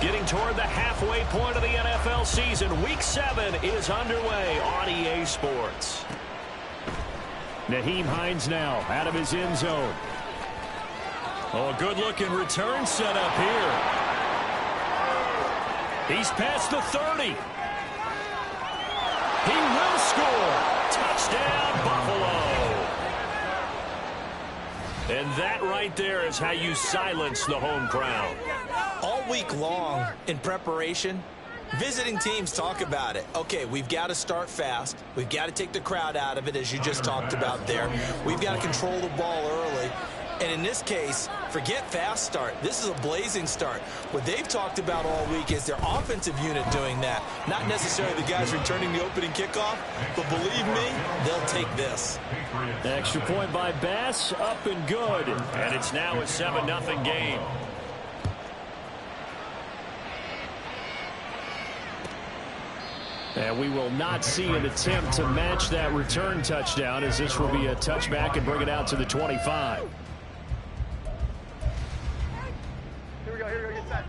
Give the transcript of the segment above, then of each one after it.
Getting toward the halfway point of the NFL season. Week 7 is underway on EA Sports. Nyheim Hines now out of his end zone. Oh, good-looking return set up here. He's past the 30. He will score. Touchdown, Buffalo. And that right there is how you silence the home crowd. All week long in preparation, visiting teams talk about it. Okay, we've got to start fast. We've got to take the crowd out of it, as you just talked about there. We've got to control the ball early. And in this case, forget fast start. This is a blazing start. What they've talked about all week is their offensive unit doing that. Not necessarily the guys returning the opening kickoff, but believe me, they'll take this. Extra point by Bass, up and good. And it's now a 7-0 game. And we will not see an attempt to match that return touchdown, as this will be a touchback and bring it out to the 25. Here we go, get set.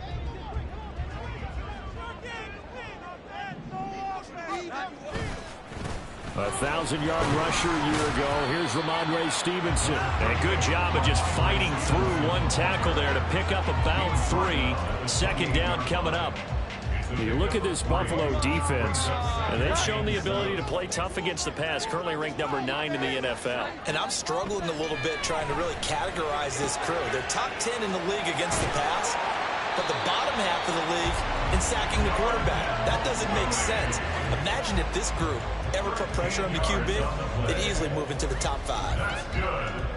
A 1,000-yard rusher a year ago. Here's Ramondre Stevenson. And a good job of just fighting through one tackle there to pick up about 3. Second down coming up. You look at this Buffalo defense, and they've shown the ability to play tough against the pass, currently ranked number 9 in the NFL. And I'm struggling a little bit trying to really categorize this crew. They're top 10 in the league against the pass, but the bottom half of the league in sacking the quarterback. That doesn't make sense. Imagine if this group ever put pressure on the QB, they'd easily move into the top 5.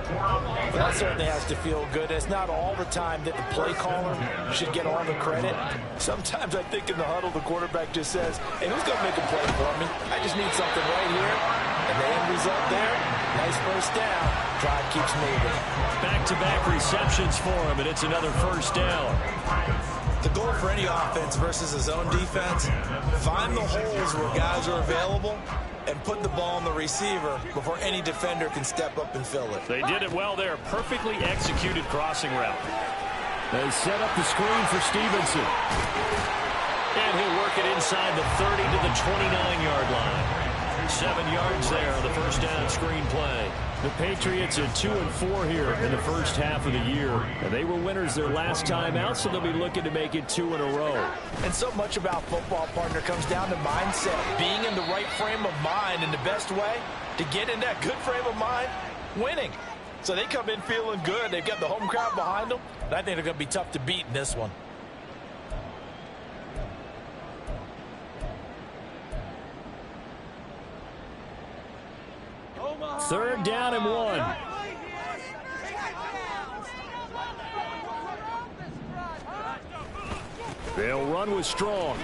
Well, that certainly has to feel good. It's not all the time that the play caller should get all the credit. Sometimes I think in the huddle, the quarterback just says, hey, who's going to make a play for me? I just need something right here. And the end result there, nice first down. Drive keeps moving. Back-to-back receptions for him, and it's another first down. The goal for any offense versus a zone defense, find the holes where guys are available and put the ball on the receiver before any defender can step up and fill it. They did it well there. Perfectly executed crossing route. They set up the screen for Stevenson. And he'll work it inside the 30 to the 29-yard line. 7 yards there on the first down screen play. The Patriots are 2-4 here in the first half of the year. And they were winners their last time out, so they'll be looking to make it 2 in a row. And so much about football, partner, comes down to mindset. Being in the right frame of mind, and the best way to get in that good frame of mind, winning. So they come in feeling good. They've got the home crowd behind them. And I think they're going to be tough to beat in this one. Third down and 1. They'll run with Strong.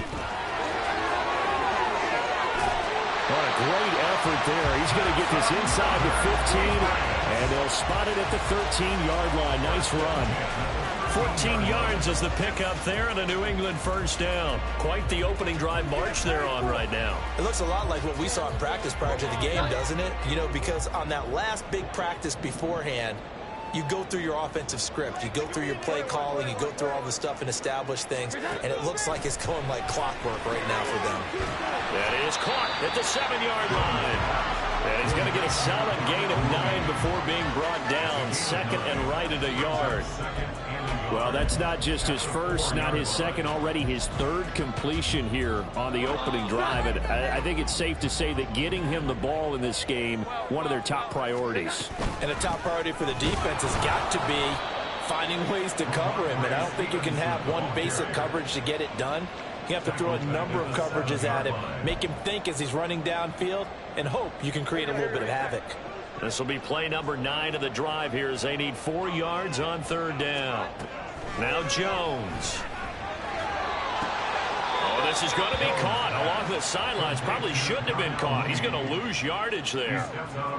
What a great effort there. He's going to get this inside the 15, and they'll spot it at the 13-yard line. Nice run. 14 yards is the pickup there, and a New England first down. Quite the opening drive march they're on right now. It looks a lot like what we saw in practice prior to the game, doesn't it? You know, because on that last big practice beforehand, you go through your offensive script. You go through your play calling. You go through all the stuff and establish things, and it looks like it's going like clockwork right now for them. That is caught at the 7-yard line. And he's going to get a solid gain of 9 before being brought down. Second and right at a yard. Well, that's not just his first, not his second, already his third completion here on the opening drive. And I think it's safe to say that getting him the ball in this game, one of their top priorities. And a top priority for the defense has got to be finding ways to cover him. And I don't think you can have one basic coverage to get it done. You have to throw a number of coverages at him, make him think as he's running downfield, and hope you can create a little bit of havoc. This will be play number 9 of the drive here as they need 4 yards on third down. Now Jones. Oh, this is going to be caught along the sidelines. Probably shouldn't have been caught. He's going to lose yardage there.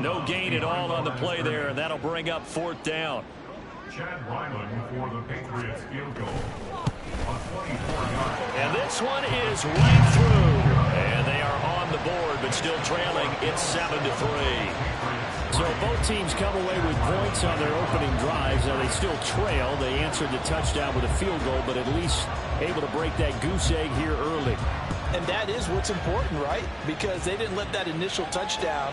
No gain at all on the play there, and that'll bring up fourth down. Chad Ryland for the Patriots field goal. And this one is right through. And they are on the board, but still trailing. It's 7-3. So both teams come away with points on their opening drives. Now they still trail. They answered the touchdown with a field goal, but at least able to break that goose egg here early. And that is what's important, right? Because they didn't let that initial touchdown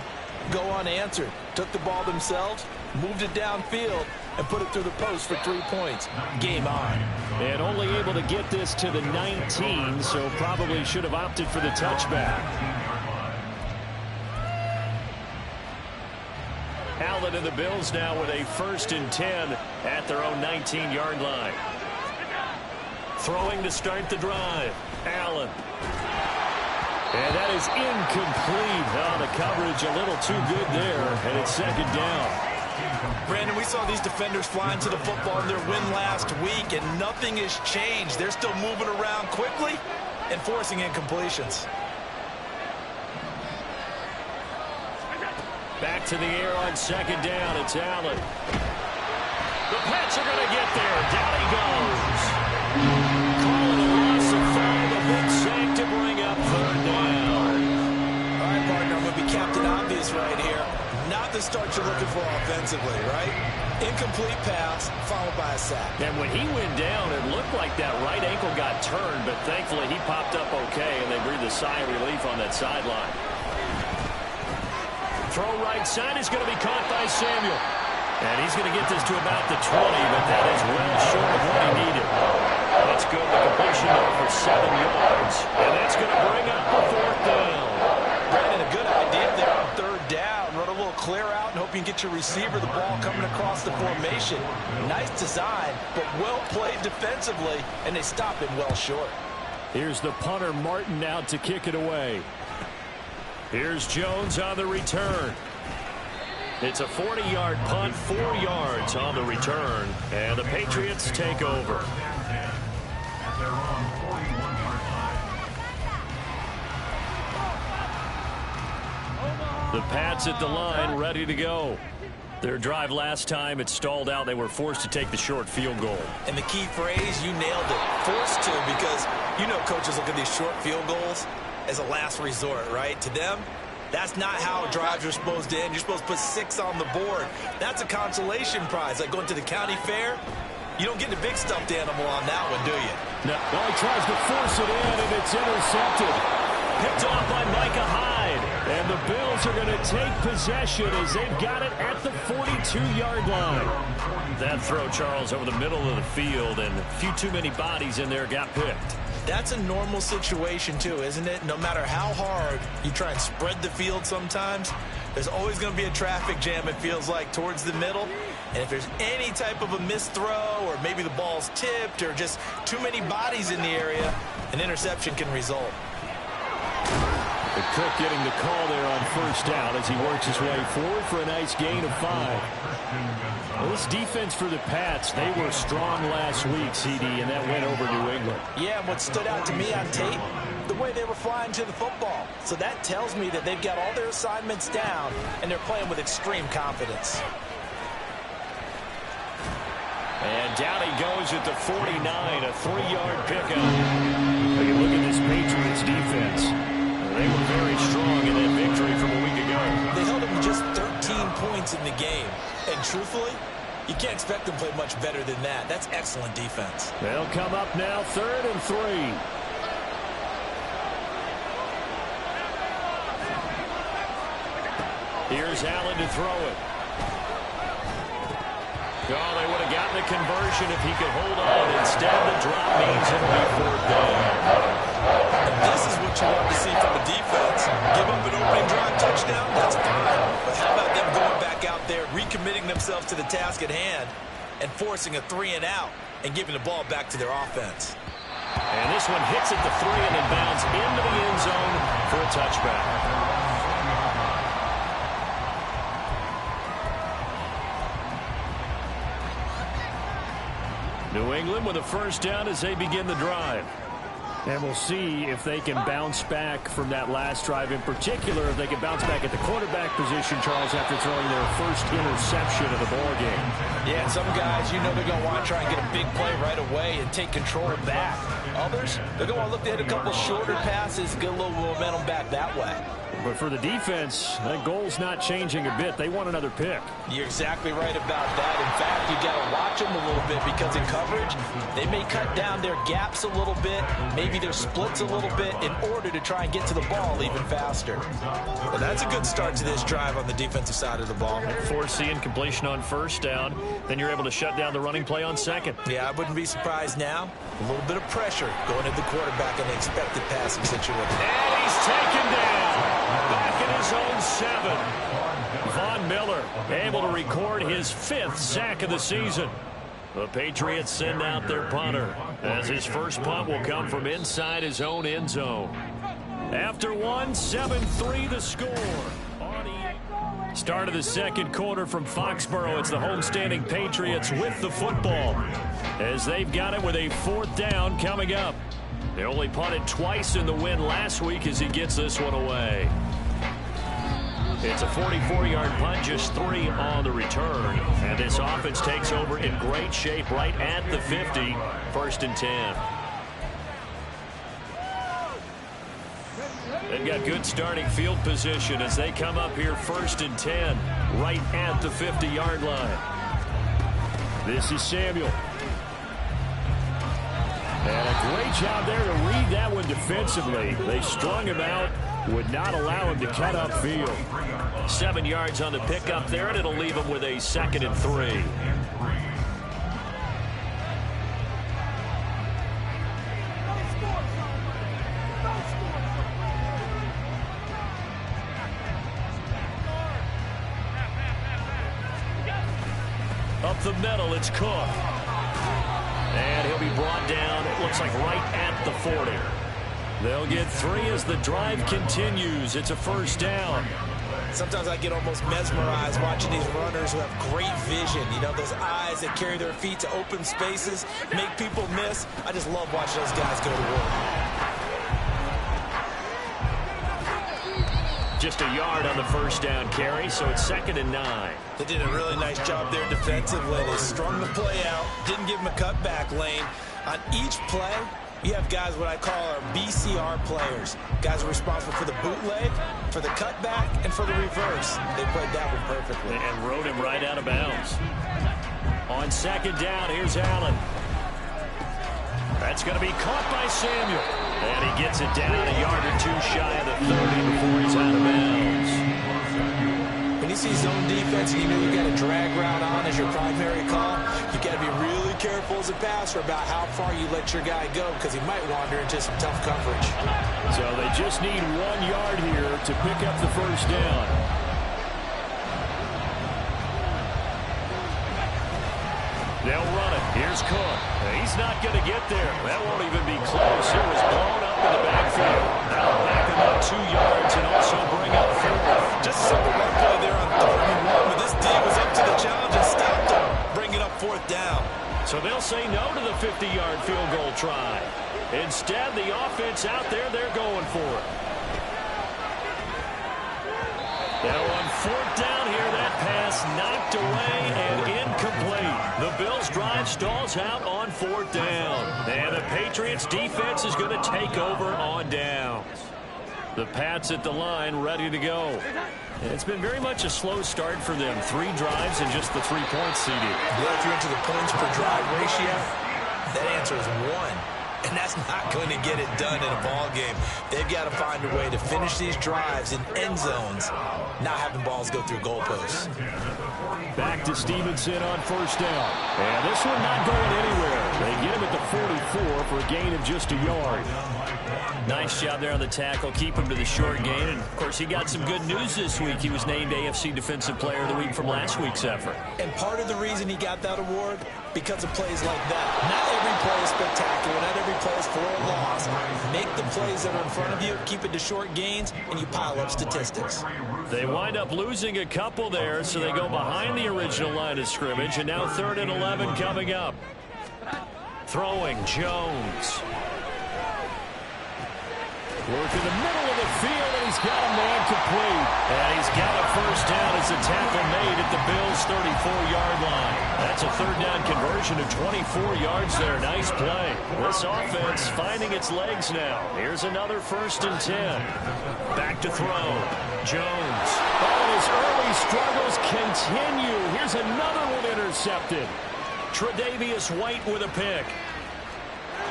go unanswered. Took the ball themselves, moved it downfield, and put it through the post for 3 points. Game on. And only able to get this to the 19, so probably should have opted for the touchback. Allen and the Bills now with a 1st and 10 at their own 19-yard line. Throwing to start the drive. Allen. And that is incomplete. Oh, the coverage a little too good there, and it's 2nd down. Brandon, we saw these defenders flying to the football in their win last week, and nothing has changed. They're still moving around quickly and forcing incompletions. Back to the air on 2nd down. It's Allen. The Pats are going to get there. Down he goes. Calling a loss of 5. A big sack to bring up 3rd down. All right, partner, I'm going to be Captain Obvious right here. Not the start you're looking for offensively, right? Incomplete pass followed by a sack. And when he went down, it looked like that right ankle got turned, but thankfully he popped up okay, and they breathed a sigh of relief on that sideline. Throw right side is going to be caught by Samuel. And he's going to get this to about the 20, but that is well short of what he needed. That's good. The completion though for 7 yards. And that's going to bring up the 4th down. Brandon, a good idea there on 3rd down. Run a little clear out and hope you can get your receiver the ball coming across the formation. Nice design, but well played defensively, and they stop it well short. Here's the punter, Martin, out to kick it away. Here's Jones on the return. It's a 40-yard punt, 4 yards on the return, and the Patriots take over. The Pats at the line, ready to go. Their drive last time, it stalled out. They were forced to take the short field goal. And the key phrase, you nailed it. Forced to, because you know coaches look at these short field goals as a last resort, right? To them, that's not how drives are supposed to end. You're supposed to put 6 on the board. That's a consolation prize. Like going to the county fair, you don't get the big stuffed animal on that one, do you? No. Well, he tries to force it in, and it's intercepted. Picked off by Micah Hyde. And the Bills are going to take possession as they've got it at the 42-yard line. That throw, Charles, over the middle of the field, and a few too many bodies in there got picked. That's a normal situation, too, isn't it? No matter how hard you try and spread the field sometimes, there's always going to be a traffic jam, it feels like, towards the middle. And if there's any type of a missed throw, or maybe the ball's tipped, or just too many bodies in the area, an interception can result. The Cook getting the call there on 1st down as he works his way forward for a nice gain of 5. Well, this defense for the Pats, they were strong last week, CD, and that went over New England. Yeah, and what stood out to me on tape, the way they were flying to the football. So that tells me that they've got all their assignments down, and they're playing with extreme confidence. And down he goes at the 49, a 3-yard pickup. Take a look at this Patriots defense. They were very strong in that victory from a week ago. They held them to just 13 points in the game. And truthfully, you can't expect them to play much better than that. That's excellent defense. They'll come up now 3rd and 3. Here's Allen to throw it. Oh, they would have gotten the conversion if he could hold on. Instead, the drop means it'll be 4th down. And this is what you want to see from a defense. Give up an opening drive touchdown, that's fine. But how about them going back out there, recommitting themselves to the task at hand, and forcing a 3-and-out and giving the ball back to their offense. And this one hits at the 3 and then bounds into the end zone for a touchback. New England with a 1st down as they begin the drive. And we'll see if they can bounce back from that last drive, in particular, if they can bounce back at the quarterback position, Charles, after throwing their first interception of the ball game. Yeah, some guys, you know they're going to want to try and get a big play right away and take control back. Others, they're going to want to look to hit a couple shorter passes, get a little momentum back that way. But for the defense, that goal's not changing a bit. They want another pick. You're exactly right about that. In fact, you got to watch them a little bit because in coverage, they may cut down their gaps a little bit, maybe their splits a little bit in order to try and get to the ball even faster. Well, that's a good start to this drive on the defensive side of the ball. Forcing completion on first down. Then you're able to shut down the running play on second. Yeah, I wouldn't be surprised now. A little bit of pressure going at the quarterback in the expected passing situation. And he's taken down. Back in his own 7. Von Miller able to record his 5th sack of the season. The Patriots send out their punter as his first punt will come from inside his own end zone. After 1, 7-3 the score. Start of the second quarter from Foxborough. It's the homestanding Patriots with the football as they've got it with a 4th down coming up. They only punted twice in the win last week as he gets this one away. It's a 44-yard punt, just 3 on the return. And this offense takes over in great shape right at the 50, 1st and 10. They've got good starting field position as they come up here 1st and 10, right at the 50-yard line. This is Samuel. And a great job there to read that one defensively. They strung him out, would not allow him to cut upfield. 7 yards on the pickup there, and it'll leave him with a 2nd and 3. Up the middle, it's Cook. And he'll be brought down, it looks like right at the 40. They'll get 3 as the drive continues. It's a 1st down. Sometimes I get almost mesmerized watching these runners who have great vision. You know, those eyes that carry their feet to open spaces, make people miss. I just love watching those guys go to work. Just a yard on the 1st down carry, so it's 2nd and 9. They did a really nice job there defensively. They strung the play out, didn't give him a cutback lane. On each play, you have guys what I call our BCR players. Guys are responsible for the bootleg, for the cutback, and for the reverse. They played that one perfectly. And rode him right out of bounds. On 2nd down, here's Allen. That's going to be caught by Samuel. And he gets it down a yard or 2 shy of the 30 before he's out of bounds. When you see zone defense and you know you got a drag route on as your primary call, you got to be really careful as a passer about how far you let your guy go because he might wander into some tough coverage. So they just need 1 yard here to pick up the 1st down. They'll run it. Here's Cook. He's not going to get there. That won't even be close. It was blown up in the backfield. That'll back him up 2 yards and also bring up 4th. Just a simple run play there on 3rd and 1, but this D was up to the challenge and stopped him, bringing up 4th down. So they'll say no to the 50-yard field goal try. Instead, the offense out there, they're going for it. Now on 4th down here, that pass knocked away and incomplete. The Bills' drive stalls out on 4th down. And the Patriots' defense is going to take over on downs. The Pats at the line ready to go. It's been very much a slow start for them. 3 drives and just the 3 points CD. Well, if you're into the points per drive ratio, that answer is 1. And that's not going to get it done in a ball game. They've got to find a way to finish these drives in end zones, not having balls go through goalposts. Back to Stevenson on 1st down. And this one not going anywhere. They get him at the 44 for a gain of just a yard. Nice job there on the tackle. Keep him to the short gain. And, of course, he got some good news this week. He was named AFC Defensive Player of the Week from last week's effort. And part of the reason he got that award, because of plays like that. Not every play is spectacular. Not every play is for a loss. Make the plays that are in front of you, keep it to short gains, and you pile up statistics. They wind up losing a couple there, so they go behind the original line of scrimmage, and now 3rd and 11 coming up. Throwing, Jones. Work in the middle of the field, and he's got a man complete. And he's got a first down as the tackle made at the Bills' 34-yard line. That's a third down conversion of 24 yards there. Nice play. This offense finding its legs now. Here's another 1st and 10. Back to throw. Jones. Oh, his early struggles continue. Here's another one intercepted. Tre'Davious White with a pick.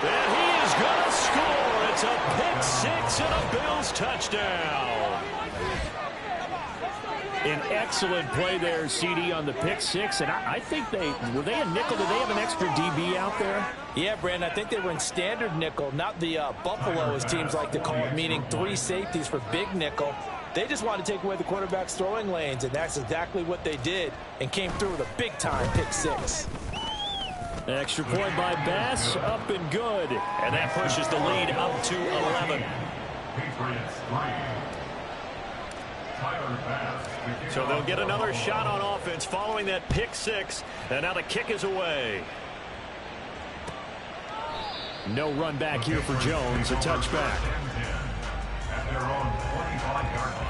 And he is going to score. It's a pick 6 and a Bills touchdown. An excellent play there, CD, on the pick 6. And I think were they a nickel? Did they have an extra DB out there? Yeah, Brandon, I think they were in standard nickel, not the Buffalo, as teams like to call it, meaning 3 safeties for big nickel. They just wanted to take away the quarterback's throwing lanes, and that's exactly what they did, and came through with a big-time pick 6. Extra point by Bass, up and good. And that pushes the lead up to 11. Patriots 3. Tyler Bass. So they'll get another shot on offense following that pick 6. And now the kick is away. No run back here for Jones, a touchback. At their own 25-yard line.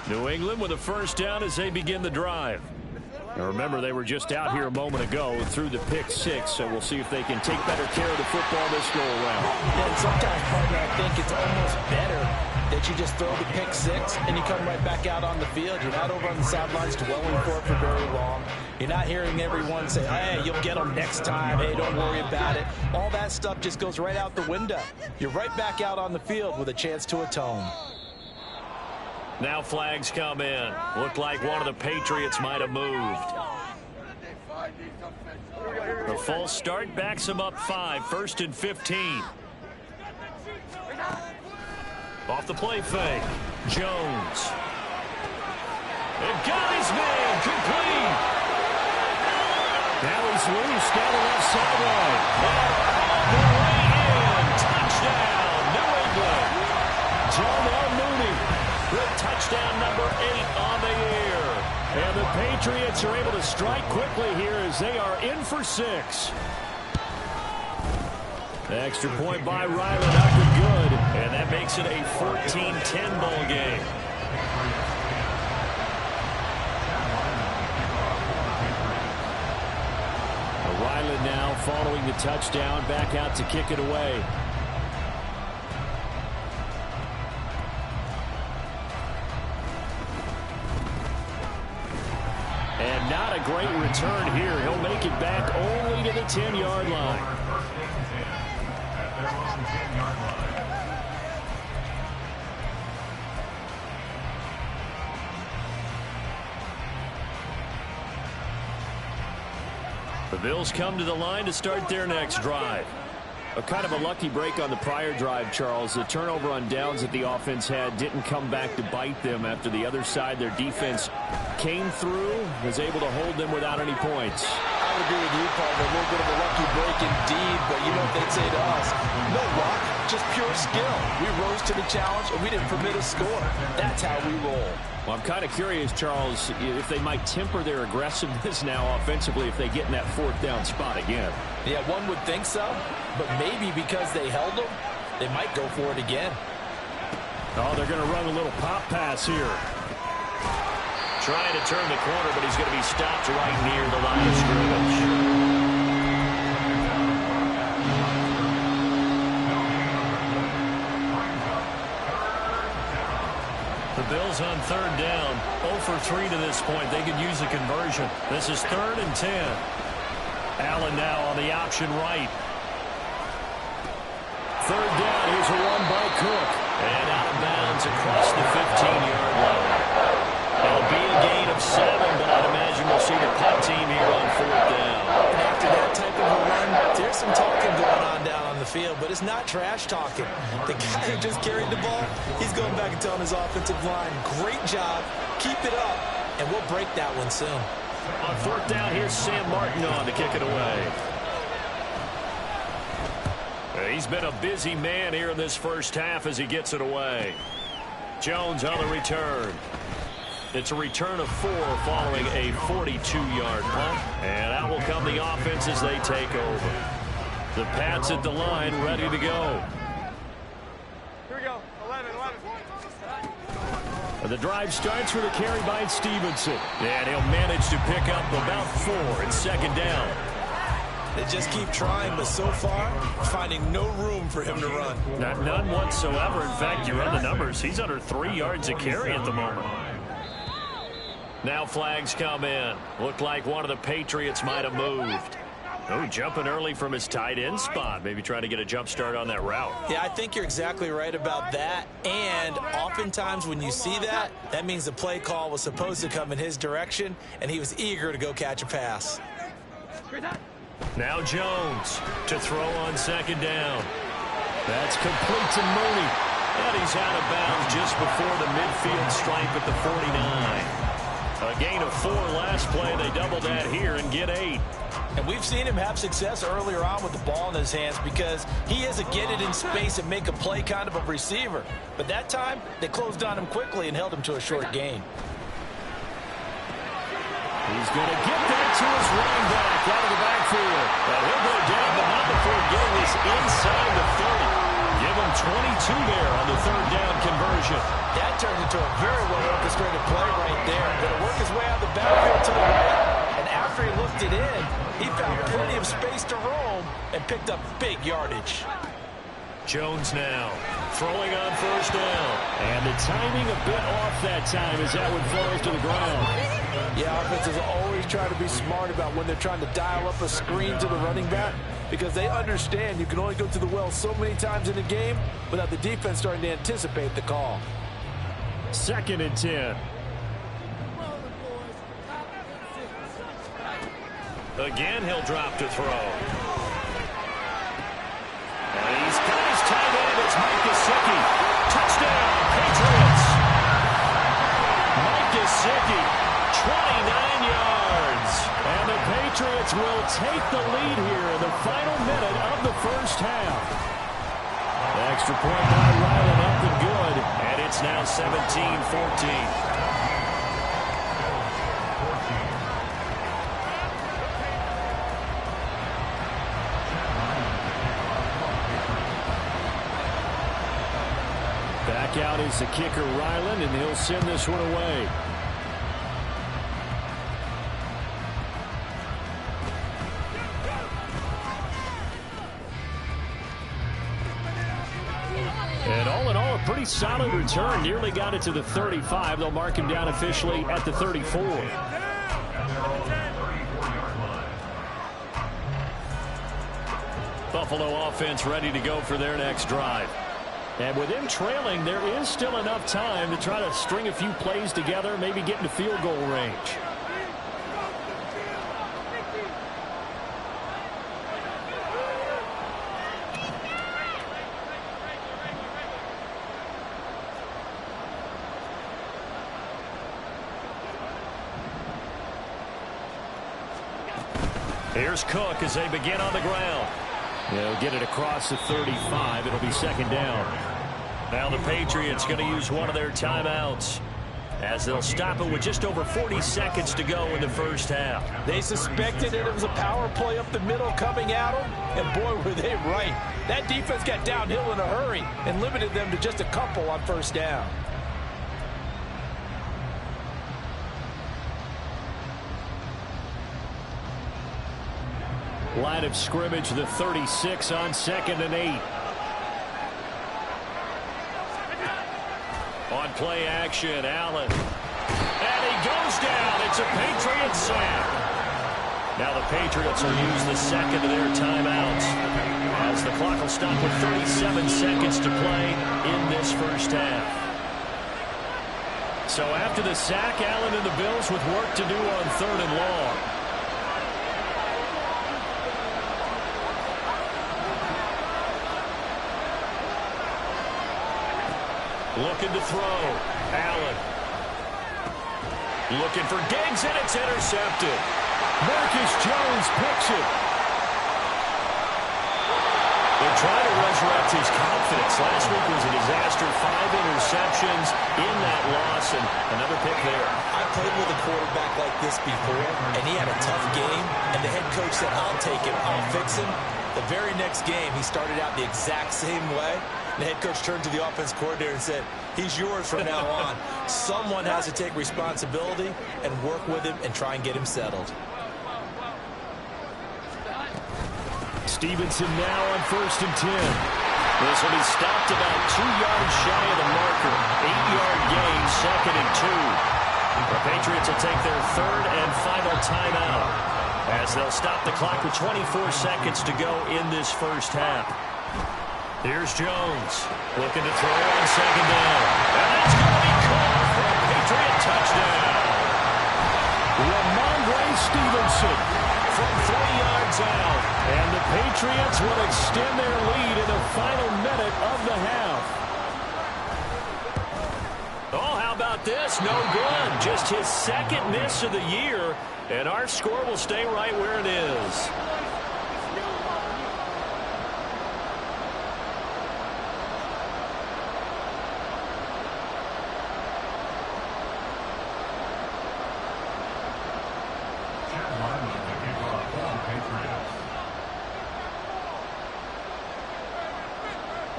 New England with a first down as they begin the drive. Now remember, they were just out here a moment ago through the pick 6, so we'll see if they can take better care of the football this go-around. And sometimes, partner, I think it's almost better that you just throw the pick 6 and you come right back out on the field. You're not over on the sidelines dwelling for it for very long. You're not hearing everyone say, hey, you'll get them next time. Hey, don't worry about it. All that stuff just goes right out the window. You're right back out on the field with a chance to atone. Now flags come in. Looked like one of the Patriots might have moved. The false start backs him up 5. 1st and 15. Off the play fake. Jones. And got his man complete. Now he's loose down the left sideline. And all the way in. Touchdown, New England. Darnell Mooney with touchdown number 8 on the year. And the Patriots are able to strike quickly here as they are in for 6. Extra point by Riley, up and good. And that makes it a 14-10 ball game. Riley now following the touchdown, back out to kick it away. And not a great return here. He'll make it back only to the 10-yard line. The Bills come to the line to start their next drive. A kind of a lucky break on the prior drive, Charles. The turnover on downs that the offense had didn't come back to bite them after the other side. Their defense came through, was able to hold them without any points. I would agree with you, Paul. A little bit of a lucky break indeed, but you know what they'd say to us? No luck, just pure skill. We rose to the challenge, and we didn't permit a score. That's how we roll. Well, I'm kind of curious, Charles, if they might temper their aggressiveness now offensively if they get in that 4th down spot again. Yeah, one would think so, but maybe because they held them, they might go for it again. Oh, they're going to run a little pop pass here. Trying to turn the corner, but he's going to be stopped right near the line of scrimmage. The Bills on 3rd down, 0 for 3 to this point. They could use a conversion. This is 3rd and 10. Allen now on the option right. 3rd down, here's a run by Cook. And out of bounds across the 15-yard line. It'll be a gain of 7, but I'd imagine we'll see the punt team here on 4th down. After that type of a run, there's some talking going on down on the field, but it's not trash talking. The guy who just carried the ball, he's going back and telling his offensive line, great job, keep it up, and we'll break that one soon. On 4th down, here's Sam Martin on to kick it away. He's been a busy man here in this first half as he gets it away. Jones on the return. It's a return of 4 following a 42-yard punt. And out will come the offense as they take over. The Pats at the line, ready to go. Here we go. 11. The drive starts with a carry by Stevenson. And he'll manage to pick up about 4 in second down. They just keep trying, but so far, finding no room for him to run. None whatsoever. In fact, you run the numbers. He's under 3 yards a carry at the moment. Now flags come in. Looked like one of the Patriots might have moved. Oh, jumping early from his tight end spot. Maybe trying to get a jump start on that route. Yeah, I think you're exactly right about that. And oftentimes when you see that, that means the play call was supposed to come in his direction, and he was eager to go catch a pass. Now Jones to throw on second down. That's complete to Mooney. And he's out of bounds just before the midfield stripe at the 49. A gain of 4 last play. They double that here and get 8. And we've seen him have success earlier on with the ball in his hands because he is a get it in space and make a play kind of a receiver. But that time, they closed on him quickly and held him to a short gain. He's going to get that to his running back out of the backfield. And he'll go down, but not before getting this inside the 30. Give him 22 there on the third down conversion. That turned into a very well-orchestrated play right there. Going to work his way out the backfield to the right. And after he looked it in, he found plenty of space to roam and picked up big yardage. Jones now throwing on first down. And the timing a bit off that time as that one falls to the ground. Yeah, offenses always try to be smart about when they're trying to dial up a screen to the running back because they understand you can only go to the well so many times in a game without the defense starting to anticipate the call. 2nd and 10. Again, he'll drop to throw. And he's got his tight end. It's Mike Gesicki. Touchdown, Patriots. Mike Gesicki, 29 yards. And the Patriots will take the lead here in the final minute of the first half. The extra point by Ryland up and good. And it's now 17-14. Back out is the kicker, Ryland, and he'll send this one away. And all in all, a pretty solid return. Nearly got it to the 35. They'll mark him down officially at the 34. Buffalo offense ready to go for their next drive. And with him trailing, there is still enough time to try to string a few plays together, maybe get into field goal range. Here's Cook as they begin on the ground. They'll get it across the 35. It'll be second down. Now the Patriots going to use one of their timeouts as they'll stop it with just over 40 seconds to go in the first half. They suspected it was a power play up the middle coming at them, and boy, were they right. That defense got downhill in a hurry and limited them to just a couple on first down. Line of scrimmage, the 36 on 2nd and 8. On play action, Allen. And he goes down. It's a Patriot sack. Now the Patriots will use the second of their timeouts as the clock will stop with 37 seconds to play in this first half. So after the sack, Allen and the Bills with work to do on 3rd and long. Looking to throw. Allen. Looking for Diggs, and it's intercepted. Marcus Jones picks it. They're trying to resurrect his confidence. Last week was a disaster. 5 interceptions in that loss and another pick there. I played with a quarterback like this before, and he had a tough game, and the head coach said, I'll take him, I'll fix him. The very next game, he started out the exact same way. The head coach turned to the offense coordinator and said, he's yours from now on. Someone has to take responsibility and work with him and try and get him settled. Stevenson now on 1st and 10. This will be stopped about 2 yards shy of the marker. 8-yard gain, 2nd and 2. The Patriots will take their 3rd and final timeout as they'll stop the clock with 24 seconds to go in this first half. Here's Jones looking to throw on 2nd down. And that's going to be caught for a Patriot touchdown. Ramondre Stevenson from 3 yards out. And the Patriots will extend their lead in the final minute of the half. Oh, how about this? No good. Just his 2nd miss of the year. And our score will stay right where it is.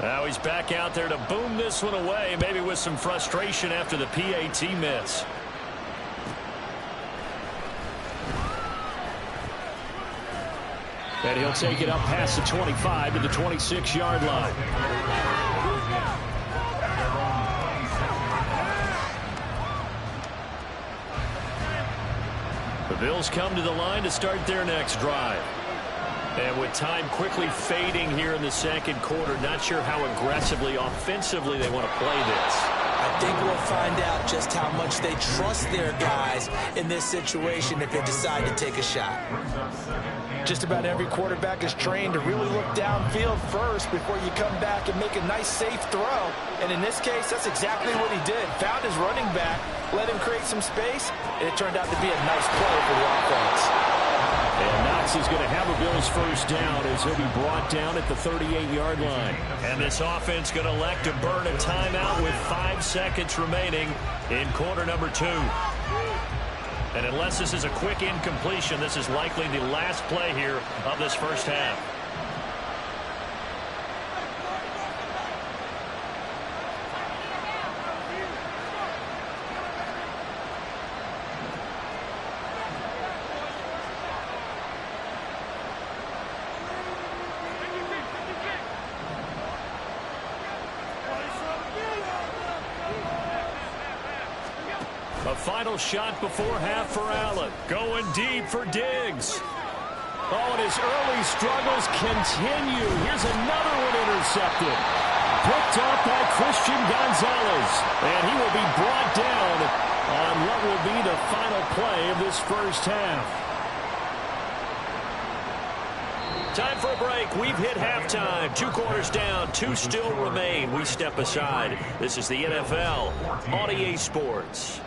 Now he's back out there to boom this one away, maybe with some frustration after the PAT miss. And he'll take it up past the 25 to the 26-yard line. The Bills come to the line to start their next drive. And with time quickly fading here in the 2nd quarter, not sure how aggressively, offensively they want to play this. I think we'll find out just how much they trust their guys in this situation if they decide to take a shot. Just about every quarterback is trained to really look downfield first before you come back and make a nice, safe throw. And in this case, that's exactly what he did. Found his running back, let him create some space, and it turned out to be a nice play for the offense. And Knox is going to have a Bills first down as he'll be brought down at the 38-yard line. And this offense going to elect to burn a timeout with 5 seconds remaining in quarter number 2. And unless this is a quick incompletion, this is likely the last play here of this first half. A final shot before half for Allen. Going deep for Diggs. Oh, and his early struggles continue. Here's another one intercepted. Picked up by Christian Gonzalez. And he will be brought down on what will be the final play of this first half. Time for a break. We've hit halftime. 2 quarters down. 2 still remain. We step aside. This is the NFL on EA Sports.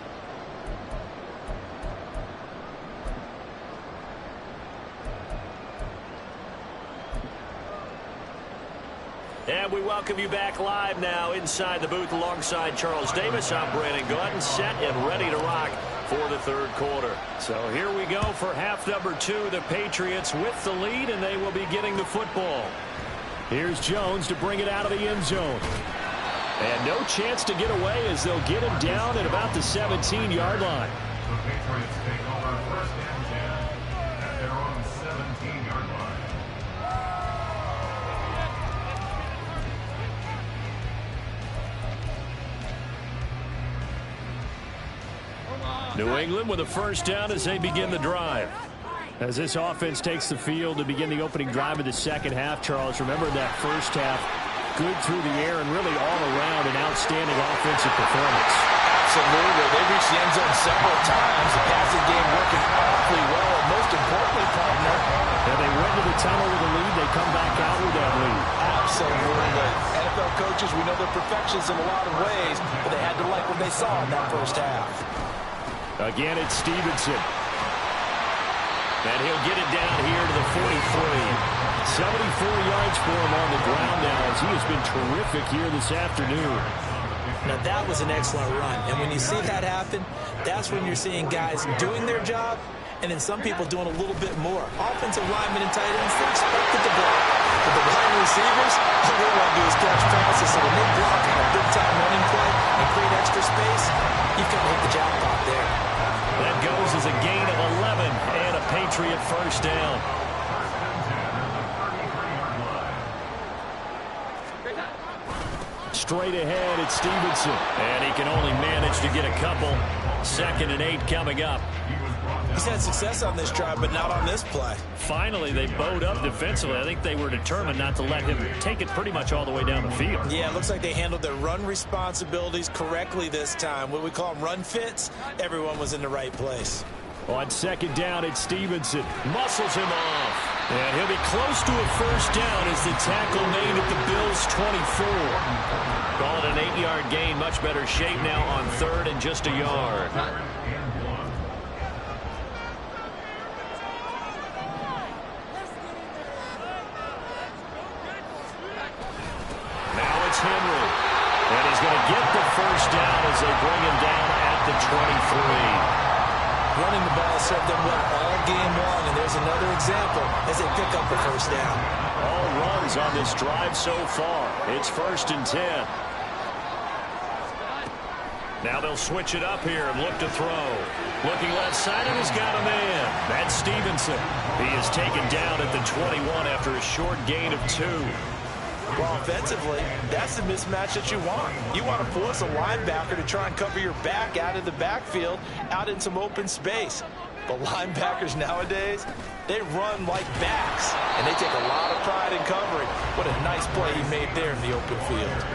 And we welcome you back live now inside the booth alongside Charles Davis. I'm Brandon Gordon, set and ready to rock for the 3rd quarter. So here we go for half number 2. The Patriots with the lead, and they will be getting the football. Here's Jones to bring it out of the end zone. And no chance to get away as they'll get him down at about the 17-yard line. The Patriots take over 1st and 10 at their own 17-yard line. New England with a first down as they begin the drive. As this offense takes the field to begin the opening drive of the second half, Charles, remember that first half, good through the air and really all around an outstanding offensive performance. Absolutely. They reached the end zone several times. The passing game working awfully well. And most importantly, partner, and they went to the tunnel with a lead. They come back out with that lead. Absolutely. NFL coaches, we know they're perfections in a lot of ways, but they had to like what they saw in that first half. Again, it's Stevenson. And he'll get it down here to the 43. 74 yards for him on the ground now as he has been terrific here this afternoon. Now, that was an excellent run. And when you see that happen, that's when you're seeing guys doing their job and then some people doing a little bit more. Offensive linemen and tight ends, they're expected to block. But the wide receivers, all they want to do is catch passes. So when they block on a big-time running play and create extra space, you've got to hit the jackpot there. That goes as a gain of 11 and a Patriot first down. Straight ahead, it's Stevenson. And he can only manage to get a couple. 2nd and 8 coming up. He's had success on this drive, but not on this play. Finally, they bowed up defensively. I think they were determined not to let him take it pretty much all the way down the field. Yeah, it looks like they handled their run responsibilities correctly this time. What we call them run fits, everyone was in the right place. On 2nd down, it's Stevenson. Muscles him off. And he'll be close to a first down as the tackle made at the Bills' 24. Call it an 8-yard gain. Much better shape now on 3rd and just a yard. Now it's Henry. And he's going to get the first down as they bring him down at the 23. Running the ball served them well all game long, and there's another example as they pick up the first down. All runs on this drive so far. It's 1st and 10. Now they'll switch it up here and look to throw. Looking left side, and he's got a man. That's Stevenson. He is taken down at the 21 after a short gain of 2. Well, offensively, that's the mismatch that you want. You want to force a linebacker to try and cover your back out of the backfield, out in some open space. But linebackers nowadays, they run like backs, and they take a lot of pride in covering. What a nice play he made there in the open field.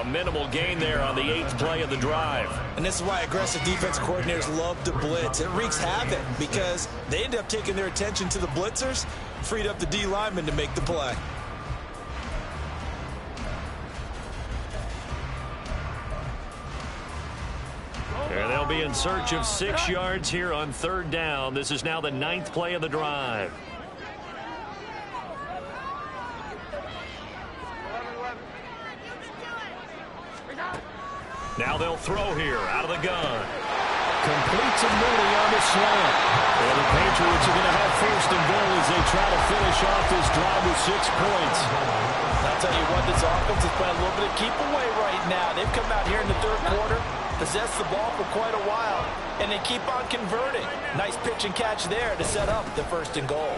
A minimal gain there on the 8th play of the drive. And this is why aggressive defense coordinators love to blitz. It wreaks havoc because they end up taking their attention to the blitzers, freed up the D lineman to make the play. And they'll be in search of 6 yards here on 3rd down. This is now the 9th play of the drive. Now they'll throw here out of the gun. Complete to Mooney on the slant. And the Patriots are going to have 1st and goal as they try to finish off this drive with 6 points. I'll tell you what, this offense is playing a little bit of keep away right now. They've come out here in the 3rd quarter, possessed the ball for quite a while, and they keep on converting. Nice pitch and catch there to set up the 1st and goal.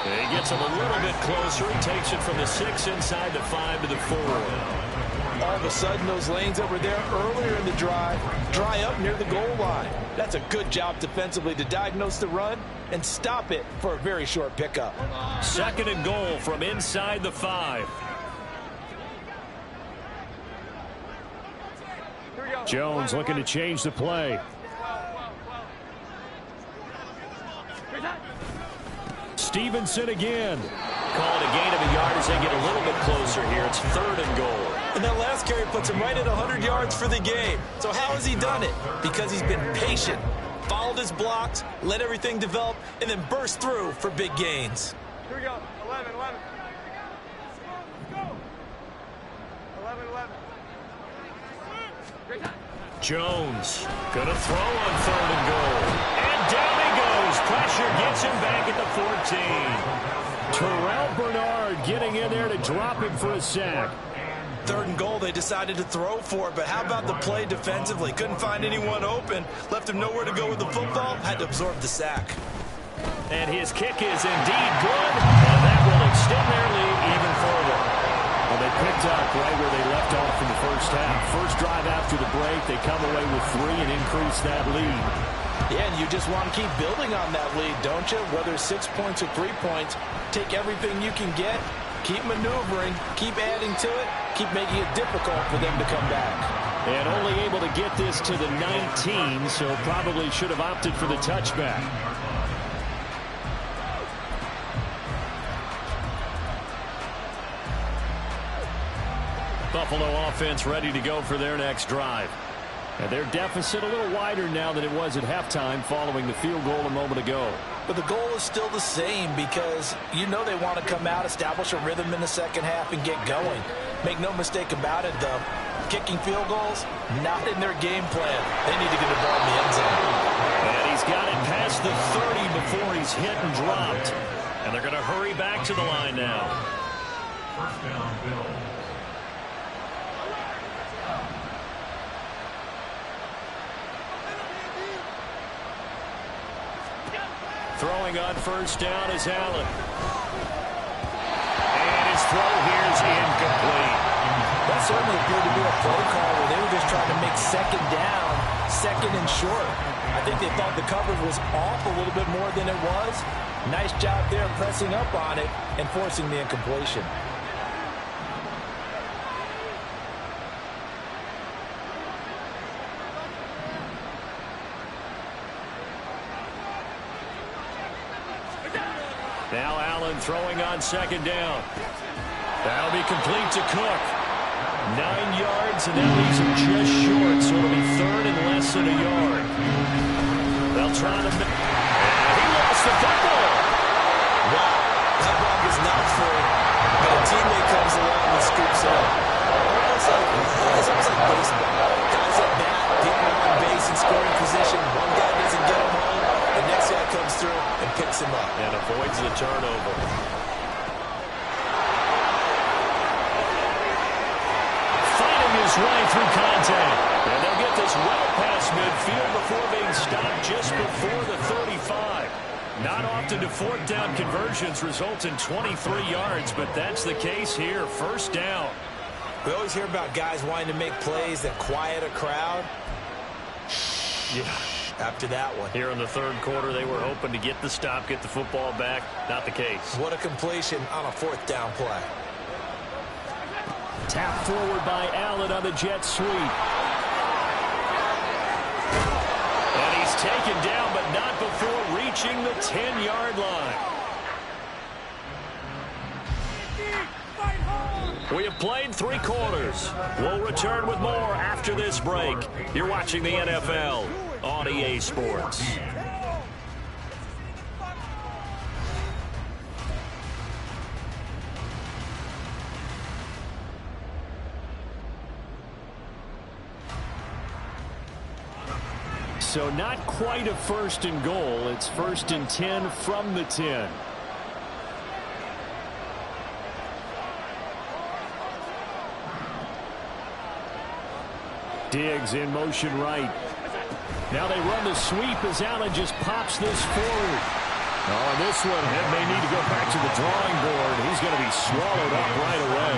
And he gets him a little bit closer. He takes it from the 6 inside the 5 to the 4. All of a sudden, those lanes that were there earlier in the drive dry up near the goal line. That's a good job defensively to diagnose the run and stop it for a very short pickup. 2nd and goal from inside the 5. Jones looking to change the play. Stevenson again. Call it a gain of a yard as they get a little bit closer here. It's 3rd and goal. And that last carry puts him right at 100 yards for the game. So how has he done it? Because he's been patient, followed his blocks, let everything develop, and then burst through for big gains. Here we go. 11, 11. Go. 11, 11. Jones gonna throw on 3rd and goal. And down he goes. Pressure gets him back at the 14. Terrell Bernard getting in there to drop him for a sack. 3rd and goal, they decided to throw for it, but how about the play defensively? Couldn't find anyone open, left him nowhere to go with the football, had to absorb the sack. And his kick is indeed good, and that will extend their lead even further. Well, they picked up right where they left off in the first half. First drive after the break, they come away with 3 and increase that lead. Yeah, and you just want to keep building on that lead, don't you? Whether it's 6 points or 3 points, take everything you can get, keep maneuvering, keep adding to it, keep making it difficult for them to come back. And only able to get this to the 19, so probably should have opted for the touchback. Buffalo offense ready to go for their next drive. And their deficit a little wider now than it was at halftime following the field goal a moment ago. But the goal is still the same because you know they want to come out, establish a rhythm in the second half, and get going. Make no mistake about it, though. kicking field goals, not in their game plan. They need to get the ball in the end zone. And he's got it past the 30 before he's hit and dropped. And they're going to hurry back to the line now. First down, Bills. Throwing on first down is Allen. And his throw here is incomplete. That certainly appeared to be a play call where they were just trying to make second down, second and short. I think they thought the coverage was off a little bit more than it was. Nice job there pressing up on it and forcing the incompletion. Now Allen throwing on second down. That'll be complete to Cook. 9 yards, and that leaves him just short, so it'll be third and less than a yard. They'll try to... He lost the football. Wow, that ball is not free, but a teammate comes along and scoops it up. It's almost like baseball. Guys at bat, people on base in scoring position. One guy doesn't get him home, the next guy comes through and picks him up. And avoids the turnover. Fighting his way through contact. And they'll get this well past midfield before being stopped just before the 35. Not often do fourth down conversions result in 23 yards, but that's the case here. First down. We always hear about guys wanting to make plays that quiet a crowd. Yeah. After that one. Here in the third quarter, they were hoping to get the stop, get the football back. Not the case. What a completion on a fourth down play. Tap forward by Allen on the jet sweep. And he's taken down, but not before reaching the 10-yard line. We have played 3 quarters. We'll return with more after this break. You're watching the NFL on EA Sports. So not quite a first and goal. It's first and 10 from the 10. Diggs in motion right. Now they run the sweep as Allen just pops this forward. Oh, and this one may need to go back to the drawing board. He's going to be swallowed up right away.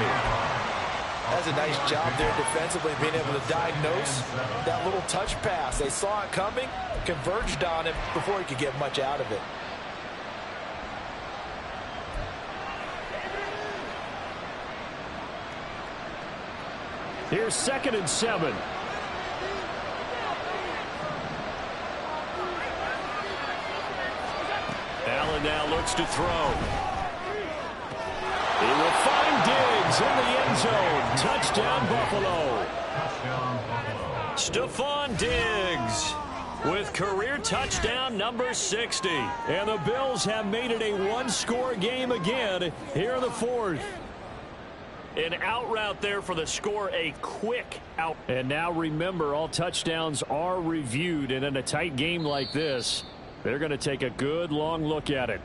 That's a nice job there defensively, being able to diagnose that little touch pass. They saw it coming, converged on him before he could get much out of it. Here's 2nd and 7. Allen now looks to throw. He will find Diggs in the end zone. Touchdown, Buffalo. Stephon Diggs with career touchdown number 60. And the Bills have made it a one-score game again here in the fourth. An out route there for the score, a quick out. And now remember, all touchdowns are reviewed, and in a tight game like this, they're going to take a good long look at it.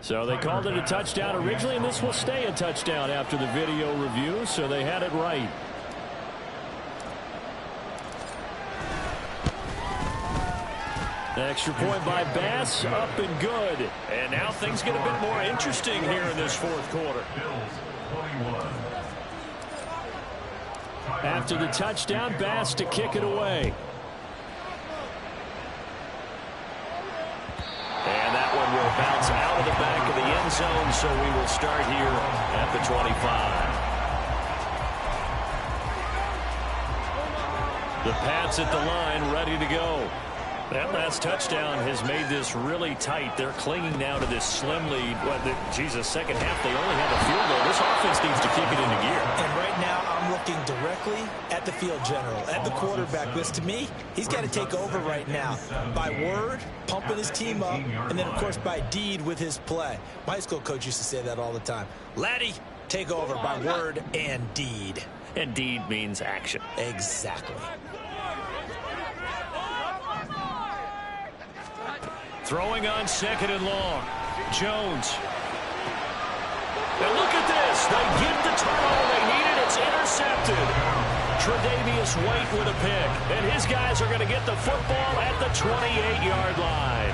So they called it a touchdown originally, and this will stay a touchdown after the video review, so they had it right. The extra point by Bass, up and good. And now things get a bit more interesting here in this fourth quarter. After the touchdown, Bass to kick it away. And that one will bounce out of the back of the end zone, so we will start here at the 25. The Pats at the line, ready to go. That last touchdown has made this really tight. They're clinging now to this slim lead. Second half, they only have a field goal. This offense needs to kick it into gear. And right now, I'm looking directly at the field general, at the quarterback. Because to me, he's got to take over right now. By word, pumping his team up, and then, of course, by deed with his play. My high school coach used to say that all the time. Laddie, Take over by word and deed. And deed means action. Exactly. Throwing on 2nd and long. Jones. And look at this. They get the turnover they needed. It's intercepted. Tre'Davious White with a pick. And his guys are going to get the football at the 28-yard line.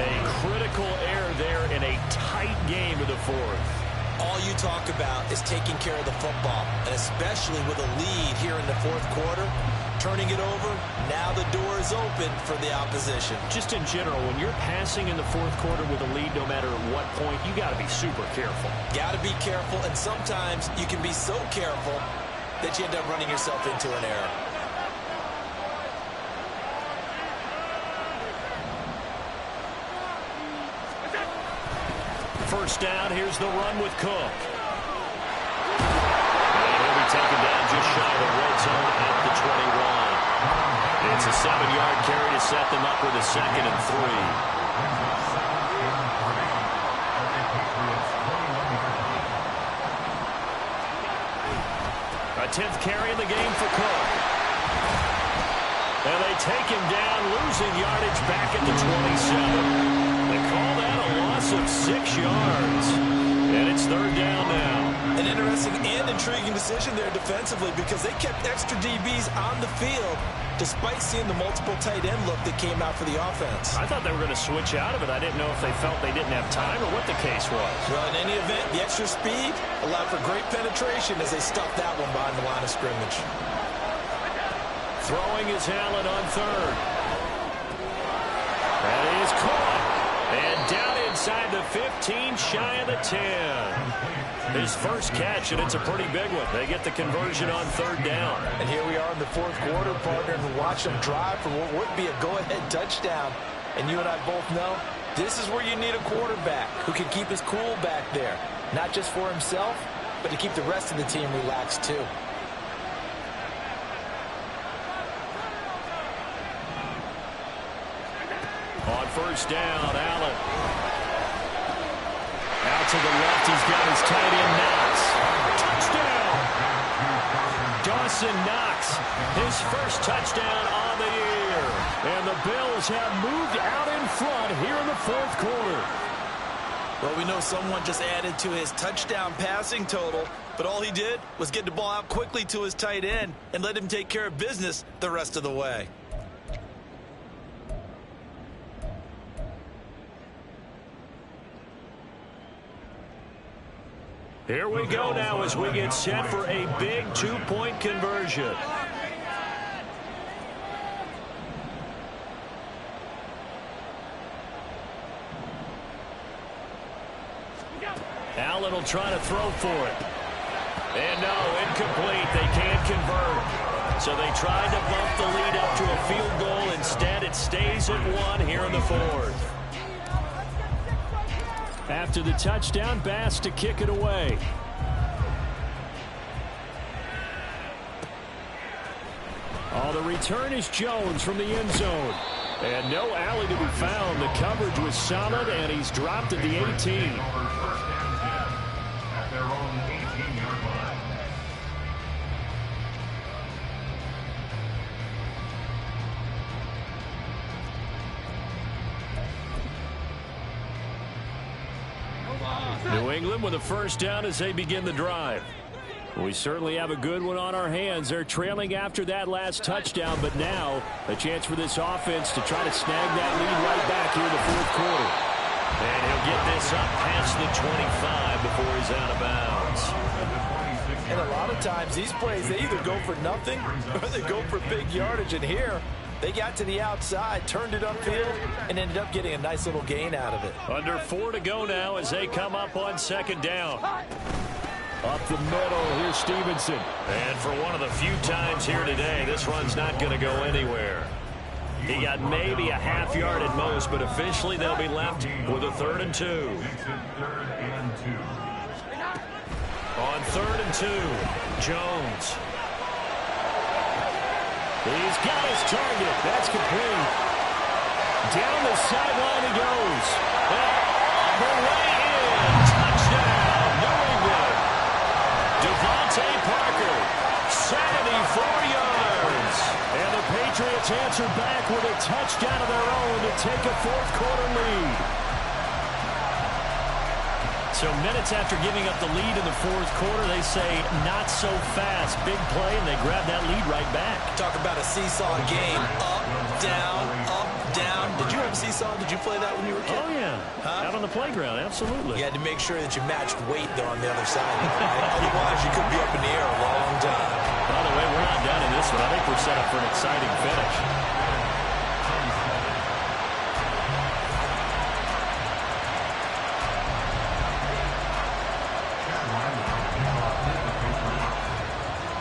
A critical error there in a tight game of the fourth. All you talk about is taking care of the football, and especially with a lead here in the fourth quarter, turning it over, now the door is open for the opposition. Just in general, when you're passing in the fourth quarter with a lead, no matter at what point, you got to be super careful. Got to be careful, and sometimes you can be so careful that you end up running yourself into an error. First down, here's the run with Cook. And he'll be taken down just shy of the red zone at the 21. It's a 7-yard carry to set them up with a 2nd and 3. A 10th carry in the game for Cook. And they take him down, losing yardage back at the 27. They call that a loss of 6 yards. And it's 3rd down now. An interesting and intriguing decision there defensively because they kept extra DBs on the field despite seeing the multiple tight end look that came out for the offense. I thought they were going to switch out of it. I didn't know if they felt they didn't have time or what the case was. Well, in any event, the extra speed allowed for great penetration as they stuffed that one behind the line of scrimmage. Throwing is Allen on 3rd. That is caught. And down inside the 15, shy of the 10. His first catch, and it's a pretty big one. They get the conversion on 3rd down. And here we are in the fourth quarter, partner, and watch them drive for what would be a go-ahead touchdown. And you and I both know this is where you need a quarterback who can keep his cool back there. Not just for himself, but to keep the rest of the team relaxed too. On first down, Allen. Out to the left, he's got his tight end, Knox. Touchdown! Dawson Knox, his first touchdown on the year. And the Bills have moved out in front here in the fourth quarter. Well, we know someone just added to his touchdown passing total, but all he did was get the ball out quickly to his tight end and let him take care of business the rest of the way. Here we go now as we get set for a big 2-point conversion. Allen will try to throw for it. And no, incomplete. They can't convert. So they tried to bump the lead up to a field goal. Instead, it stays at 1 here in the fourth. After the touchdown, Bass to kick it away. Oh, the return is Jones from the end zone. And no alley to be found. The coverage was solid, and he's dropped at the 18. At their own 18-yard line. New England with a first down as they begin the drive. We certainly have a good one on our hands. They're trailing after that last touchdown, but now a chance for this offense to try to snag that lead right back here in the fourth quarter. And he'll get this up past the 25 before he's out of bounds. And a lot of times these plays, they either go for nothing or they go for big yardage. And here, they got to the outside, turned it upfield, and ended up getting a nice little gain out of it. Under 4 to go now as they come up on second down. Up the middle, here's Stevenson. And for one of the few times here today, this run's not going to go anywhere. He got maybe a half yard at most, but officially they'll be left with a 3rd and 2. On 3rd and 2, Jones. He's got his target. That's complete. Down the sideline he goes. And all the way in. Touchdown, New England. Patriots answer back with a touchdown of their own to take a fourth-quarter lead. So minutes after giving up the lead in the fourth quarter, they say not so fast. Big play, and they grab that lead right back. Talk about a seesaw game. Up, down, up, down. Did you have seesaw? Did you play that when you were a kid? Oh, yeah. Huh? Out on the playground, absolutely. You had to make sure that you matched weight, though, on the other side. Right? Otherwise, you could be up in the air a long time. By the way, we're not done in this one. I think we're set up for an exciting finish.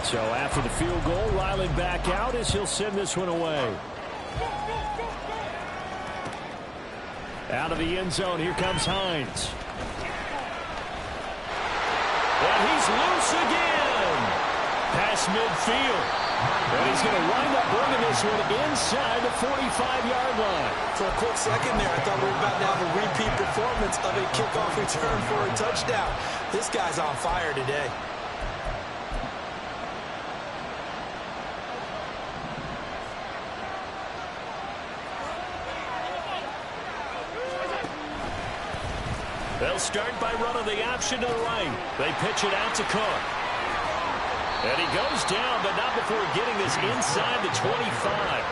So after the field goal, Riley back out as he'll send this one away. Out of the end zone, here comes Hines. And he's loose again. Past midfield. And he's going to wind up bringing this one inside the 45-yard line. For a quick second there, I thought we were about to have a repeat performance of a kickoff return for a touchdown. This guy's on fire today. They'll start by running the option to the right. They pitch it out to Cook. And he goes down, but not before getting this inside the 25.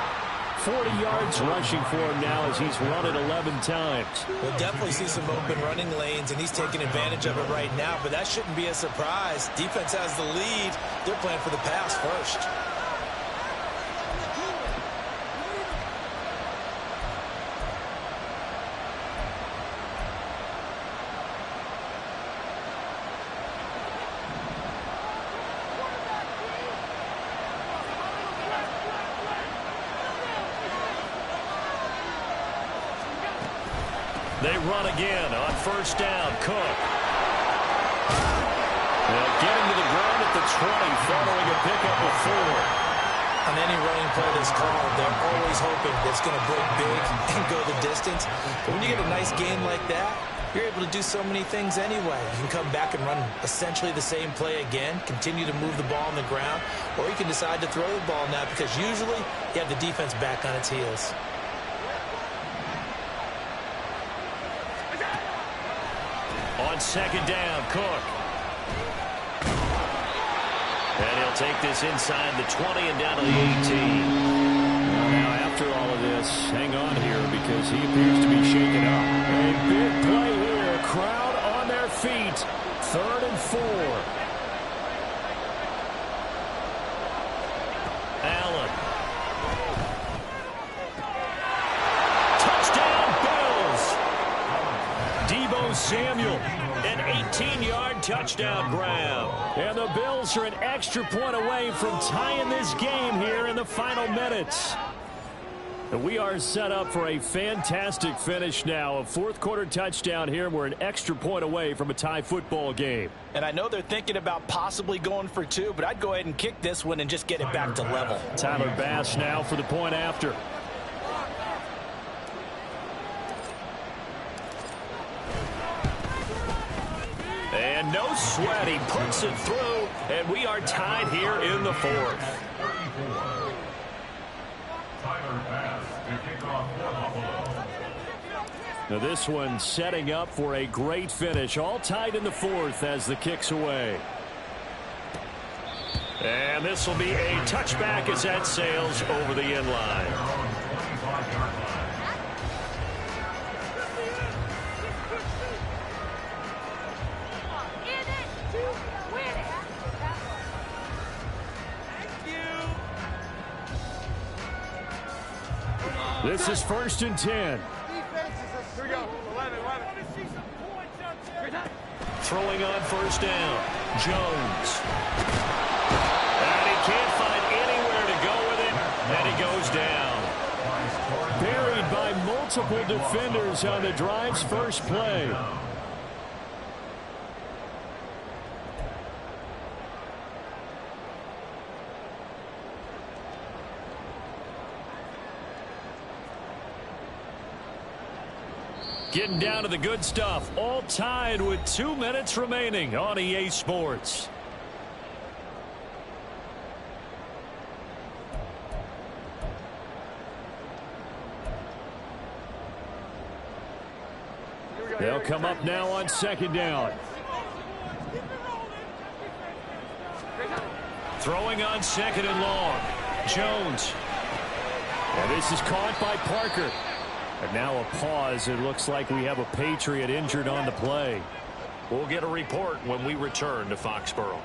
40 yards rushing for him now as he's run it 11 times. We'll definitely see some open running lanes, and he's taking advantage of it right now, but that shouldn't be a surprise. Defense has the lead. They're playing for the pass first. They run again on first down. Cook. They'll get him to the ground at the 20 following a pickup of 4. On any running play that's called, they're always hoping that it's going to break big and go the distance. But when you get a nice game like that, you're able to do so many things anyway. You can come back and run essentially the same play again, continue to move the ball on the ground, or you can decide to throw the ball now because usually you have the defense back on its heels. On second down, Cook. And he'll take this inside the 20 and down to the 18. Now, after all of this, hang on here because he appears to be shaken up. A big play here. Crowd on their feet. 3rd and 4. Allen. Touchdown, Bills. Deebo Samuel. An 18-yard touchdown grab. And the Bills are an extra point away from tying this game here in the final minutes. And we are set up for a fantastic finish now. A fourth-quarter touchdown here. We're an extra point away from a tie football game. And I know they're thinking about possibly going for 2, but I'd go ahead and kick this one and just get it back to level. Tyler Bass now for the point after. And no sweat, he puts it through, and we are tied here in the 4th. Now this one setting up for a great finish, all tied in the 4th as the kick's away. And this will be a touchback as that sails over the end line. This is 1st and 10. Here we go. 11. Throwing on first down. Jones. And he can't find anywhere to go with it. And he goes down. Buried by multiple defenders on the drive's first play. Getting down to the good stuff. All tied with 2 minutes remaining on EA Sports. They'll come up now on second down. Throwing on second and long. Jones. And this is caught by Parker. And now a pause. It looks like we have a Patriot injured on the play. We'll get a report when we return to Foxborough.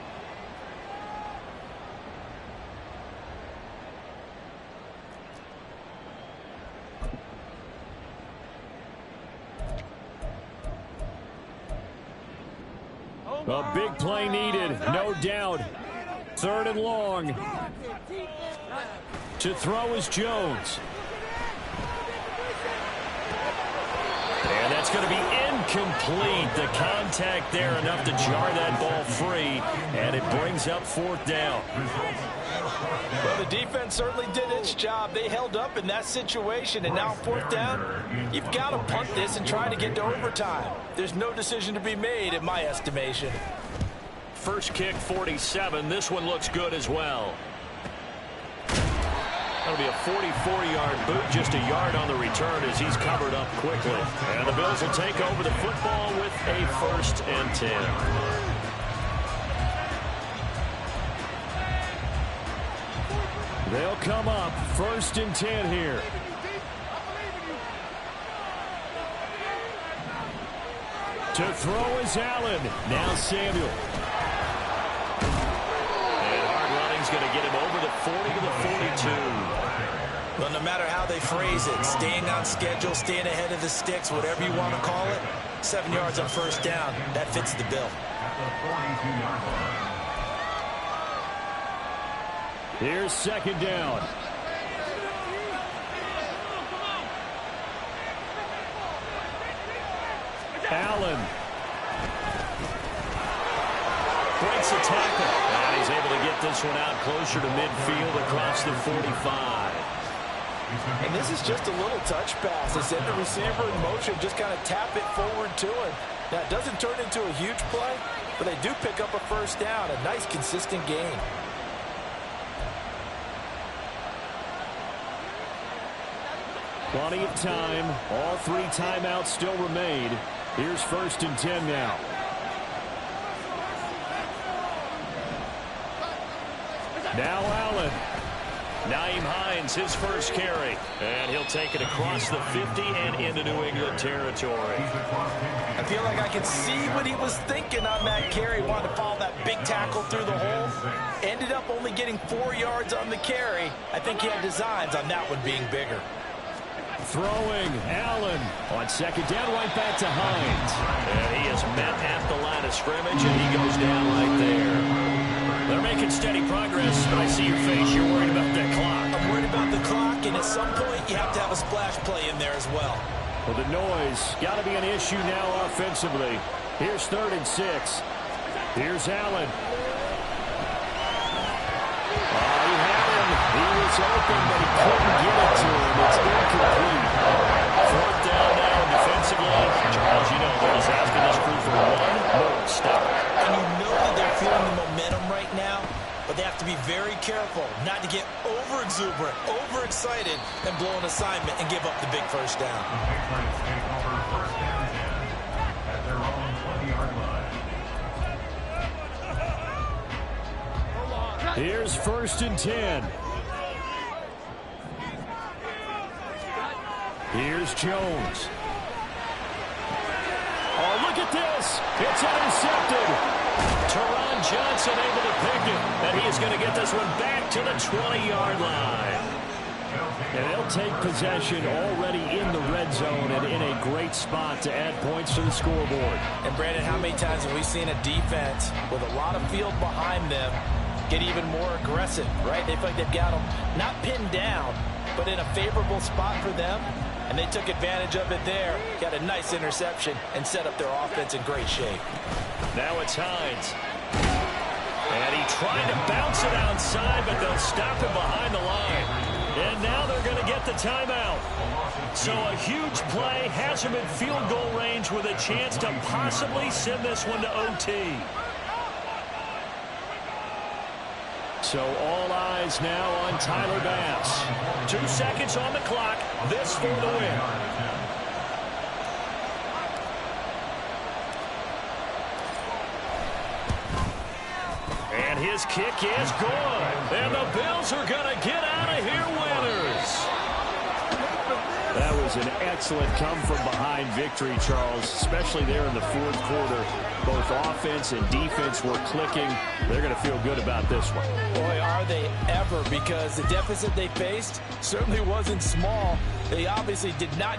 A big play needed, no doubt. Third and long. To throw is Jones. And that's going to be incomplete. The contact there enough to jar that ball free, and it brings up fourth down. Well, the defense certainly did its job. They held up in that situation, and now fourth down, you've got to punt this and try to get to overtime. There's no decision to be made in my estimation. First kick, 47. This one looks good as well. That'll be a 44-yard boot, just a yard on the return as he's covered up quickly. And the Bills will take over the football with a 1st and 10. They'll come up 1st and 10 here. To throw is Allen. Now Samuel. And hard running's going to get him over the 40 to the 42. Well, no matter how they phrase it, staying on schedule, staying ahead of the sticks, whatever you want to call it, 7 yards on first down, that fits the bill. Here's second down. Allen. Breaks a tackle. And he's able to get this one out closer to midfield across the 45. And this is just a little touch pass. They send the receiver in motion, just kind of tap it forward to him. Now, it doesn't turn into a huge play, but they do pick up a first down. A nice, consistent gain. Plenty of time. All 3 timeouts still remain. Here's 1st and 10 now. Now Allen. Nyheim Hines, his first carry. And he'll take it across the 50 and into New England territory. I feel like I can see what he was thinking on that carry. Wanted to follow that big tackle through the hole. Ended up only getting 4 yards on the carry. I think he had designs on that one being bigger. Throwing, Allen. On second down, right back to Hines. And he is met at the line of scrimmage, and he goes down right there. They're making steady progress, but I see your face. You're worried about that clock. I'm worried about the clock, and at some point, you have to have a splash play in there as well. Well, the noise got to be an issue now offensively. Here's 3rd and 6. Here's Allen. He had him. He was open, but he couldn't get it to him. It's incomplete. Fourth down now defensively. Charles, you know, they're just asking this crew for one more stop. And you know that they're feeling the momentum right now, but they have to be very careful not to get over-exuberant, over-excited, and blow an assignment and give up the big first down. The Patriots take over 1st and 10 at their own 20-yard line. Here's 1st and 10. Here's Jones. Oh, look at this. It's intercepted. Teron Johnson able to pick it, and he is going to get this one back to the 20-yard line. And they'll take possession already in the red zone and in a great spot to add points to the scoreboard. And, Brandon, how many times have we seen a defense with a lot of field behind them get even more aggressive, right? They feel like they've got them not pinned down, but in a favorable spot for them. And they took advantage of it there, got a nice interception, and set up their offense in great shape. Now it's Hines. And he tried to bounce it outside, but they'll stop him behind the line. And now they're going to get the timeout. So a huge play has him in field goal range with a chance to possibly send this one to OT. So all eyes now on Tyler Bass. 2 seconds on the clock. This for the win. This kick is good. And the Bills are going to get out of here winners. That was an excellent come-from-behind victory, Charles, especially there in the fourth quarter. Both offense and defense were clicking. They're going to feel good about this one. Boy, are they ever, because the deficit they faced certainly wasn't small. They obviously did not